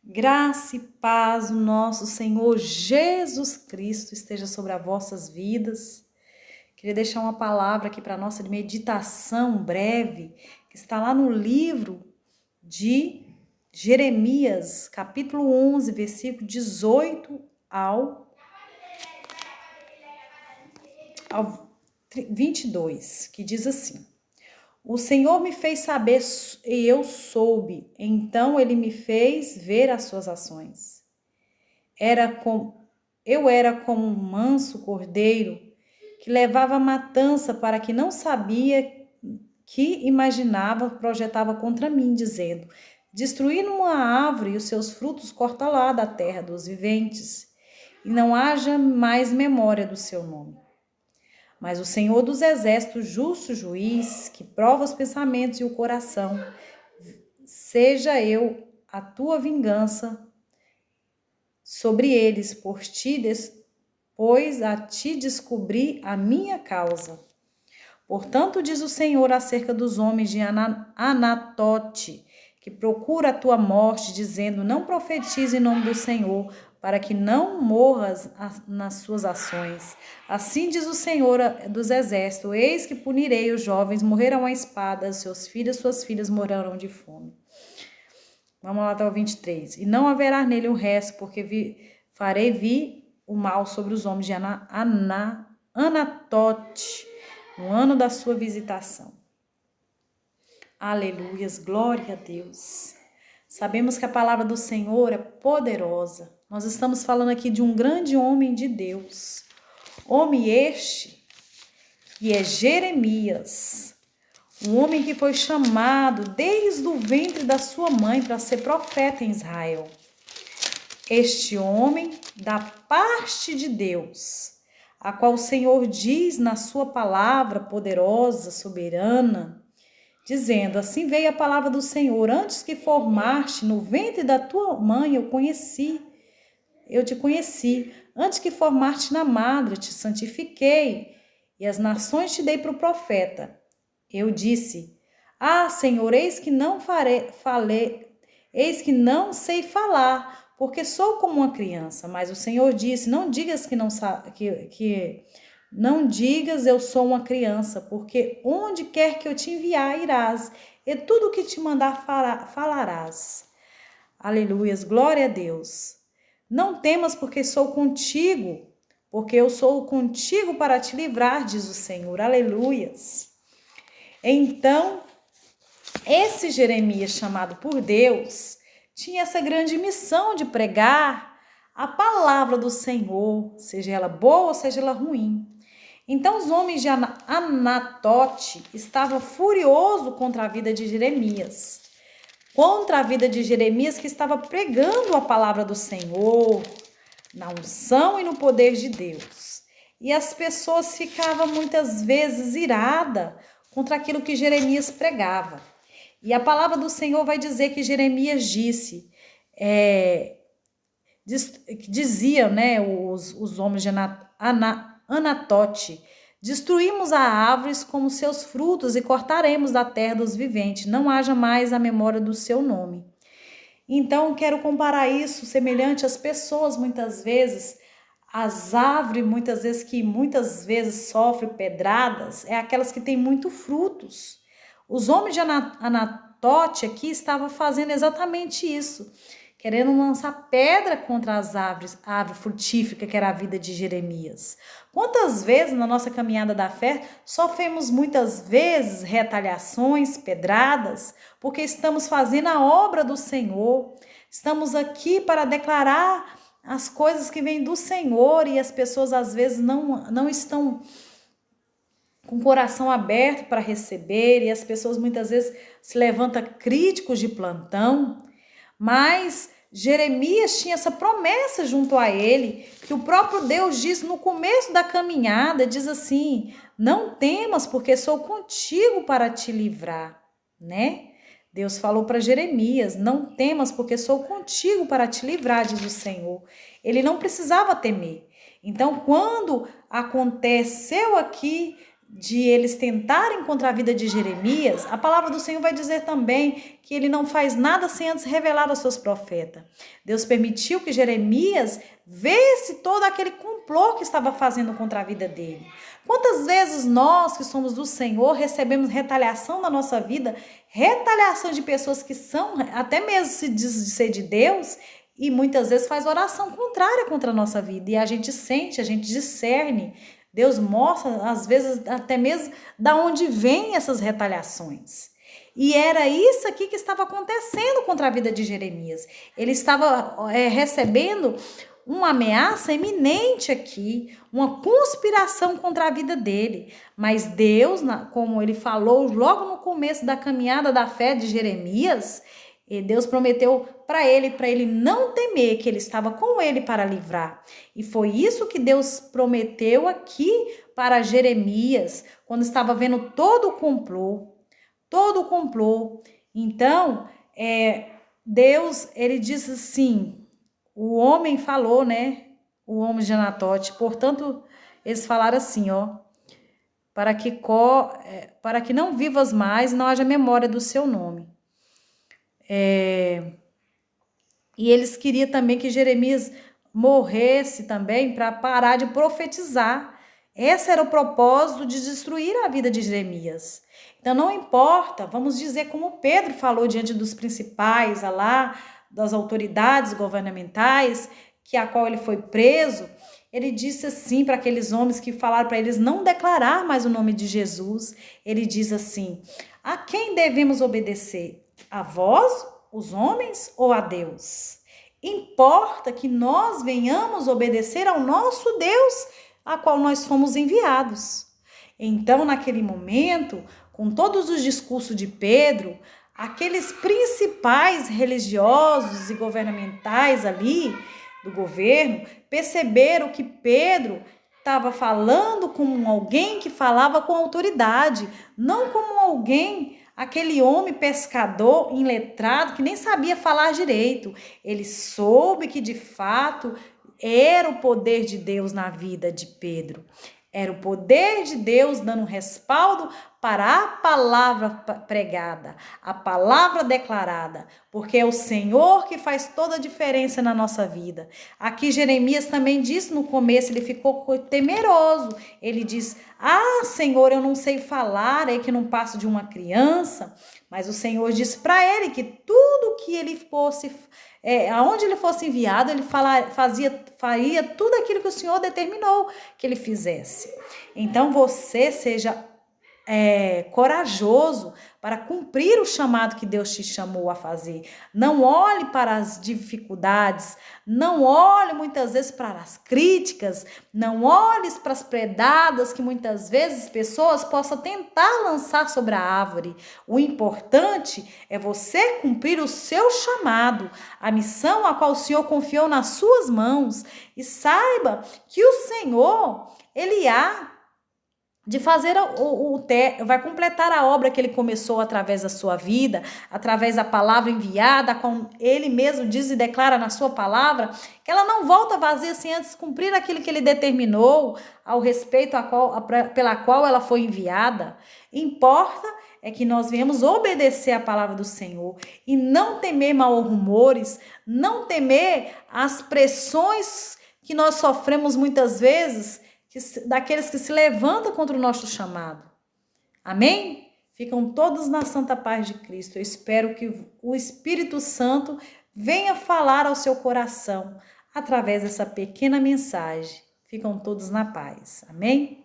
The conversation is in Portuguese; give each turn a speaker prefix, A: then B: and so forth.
A: Graça e paz, o nosso Senhor Jesus Cristo esteja sobre as vossas vidas. Queria deixar uma palavra aqui para a nossa meditação breve, que está lá no livro de Jeremias, capítulo 11, versículo 18 ao 22, que diz assim: O Senhor me fez saber e eu soube, então ele me fez ver as suas ações. Eu era como um manso cordeiro que levava a matança para que não sabia que imaginava, projetava contra mim, dizendo: destruir uma árvore e os seus frutos corta lá da terra dos viventes, e não haja mais memória do seu nome. Mas o Senhor dos exércitos, justo juiz, que prova os pensamentos e o coração, seja eu a tua vingança sobre eles, pois a ti descobri a minha causa. Portanto, diz o Senhor acerca dos homens de Anatote, que procura a tua morte, dizendo: não profetize em nome do Senhor, para que não morras nas suas ações. Assim diz o Senhor dos exércitos: eis que punirei os jovens, morrerão à espada, seus filhos e suas filhas morrerão de fome. Vamos lá até o 23. E não haverá nele um resto, porque farei vir o mal sobre os homens de Anatote, no ano da sua visitação. Aleluias, glória a Deus. Sabemos que a palavra do Senhor é poderosa. Nós estamos falando aqui de um grande homem de Deus. Homem este, que é Jeremias. Um homem que foi chamado desde o ventre da sua mãe para ser profeta em Israel. Este homem, da parte de Deus, a qual o Senhor diz na sua palavra poderosa, soberana, dizendo: assim veio a palavra do Senhor: antes que formaste no ventre da tua mãe, eu te conheci. Antes que formaste na madre, eu te santifiquei, e as nações te dei para o profeta. Eu disse: Senhor, eis que não sei falar, porque sou como uma criança. Mas o Senhor disse: não digas não digas eu sou uma criança, porque onde quer que eu te enviar, irás, e tudo o que te mandar falarás. Aleluias, glória a Deus. Não temas, porque sou contigo, porque eu sou contigo para te livrar, diz o Senhor. Aleluias. Então, esse Jeremias, chamado por Deus, tinha essa grande missão de pregar a palavra do Senhor, seja ela boa ou seja ela ruim. Então, os homens de Anatote estavam furiosos contra a vida de Jeremias, contra a vida de Jeremias, que estava pregando a palavra do Senhor, na unção e no poder de Deus. E as pessoas ficavam muitas vezes iradas contra aquilo que Jeremias pregava. E a palavra do Senhor vai dizer que Jeremias diziam, né, os homens de Anatote: destruímos as árvores como seus frutos e cortaremos da terra dos viventes, não haja mais a memória do seu nome. Então, quero comparar isso semelhante às pessoas, muitas vezes, as árvores, muitas vezes sofrem pedradas, é aquelas que têm muito frutos. Os homens de Anatote aqui estavam fazendo exatamente isso, querendo lançar pedra contra as árvores, a árvore frutífica que era a vida de Jeremias. Quantas vezes na nossa caminhada da fé sofremos muitas vezes retaliações, pedradas, porque estamos fazendo a obra do Senhor, estamos aqui para declarar as coisas que vêm do Senhor, e as pessoas às vezes não estão com o coração aberto para receber, e as pessoas muitas vezes se levantam críticos de plantão. Mas Jeremias tinha essa promessa junto a ele, que o próprio Deus diz no começo da caminhada, diz assim: não temas, porque sou contigo para te livrar, né? Deus falou para Jeremias: não temas, porque sou contigo para te livrar, diz o Senhor. Ele não precisava temer. Então, quando aconteceu aqui de eles tentarem contra a vida de Jeremias, a palavra do Senhor vai dizer também que ele não faz nada sem antes revelar aos seus profetas. Deus permitiu que Jeremias visse todo aquele complô que estava fazendo contra a vida dele. Quantas vezes nós que somos do Senhor recebemos retaliação na nossa vida, retaliação de pessoas que são, até mesmo se diz de ser de Deus, e muitas vezes faz oração contrária contra a nossa vida, e a gente sente, a gente discerne. Deus mostra, às vezes, até mesmo da onde vêm essas retaliações. E era isso aqui que estava acontecendo contra a vida de Jeremias. Ele estava recebendo uma ameaça iminente aqui, uma conspiração contra a vida dele. Mas Deus, como ele falou logo no começo da caminhada da fé de Jeremias, e Deus prometeu para ele não temer, que ele estava com ele para livrar. E foi isso que Deus prometeu aqui para Jeremias, quando estava vendo todo o complô. Todo o complô. Então, Deus, ele disse assim, o homem falou, né? O homem de Anatote. Portanto, eles falaram assim, para que não vivas mais, não haja memória do seu nome. E eles queriam também que Jeremias morresse também para parar de profetizar. Esse era o propósito de destruir a vida de Jeremias. Então não importa, vamos dizer como Pedro falou diante dos principais lá, das autoridades governamentais, que a qual ele foi preso. Ele disse assim para aqueles homens que falaram para eles não declarar mais o nome de Jesus. Ele diz assim: a quem devemos obedecer? A vós, os homens, ou a Deus? Importa que nós venhamos obedecer ao nosso Deus, a qual nós fomos enviados. Então, naquele momento, com todos os discursos de Pedro, aqueles principais religiosos e governamentais ali do governo perceberam que Pedro estava falando como alguém que falava com autoridade, não como alguém, aquele homem pescador iletrado que nem sabia falar direito. Ele soube que de fato era o poder de Deus na vida de Pedro. Era o poder de Deus dando respaldo para a palavra pregada, a palavra declarada, porque é o Senhor que faz toda a diferença na nossa vida. Aqui Jeremias também disse no começo, ele ficou temeroso. Ele diz: Senhor, eu não sei falar, é que não passo de uma criança. Mas o Senhor disse para ele que tudo que ele fosse, aonde ele fosse enviado, ele faria tudo aquilo que o Senhor determinou que ele fizesse. Então você seja corajoso para cumprir o chamado que Deus te chamou a fazer. Não olhe para as dificuldades, não olhe muitas vezes para as críticas, não olhe para as pedradas que muitas vezes pessoas possam tentar lançar sobre a árvore. O importante é você cumprir o seu chamado, a missão a qual o Senhor confiou nas suas mãos, e saiba que o Senhor, Ele de fazer vai completar a obra que ele começou através da sua vida, através da palavra enviada, como ele mesmo diz e declara na sua palavra, que ela não volta vazia sem antes cumprir aquilo que ele determinou, ao respeito pela qual ela foi enviada. Importa é que nós venhamos obedecer a palavra do Senhor e não temer maus rumores, não temer as pressões que nós sofremos muitas vezes, daqueles que se levantam contra o nosso chamado. Amém? Ficam todos na santa paz de Cristo. Eu espero que o Espírito Santo venha falar ao seu coração através dessa pequena mensagem. Ficam todos na paz. Amém?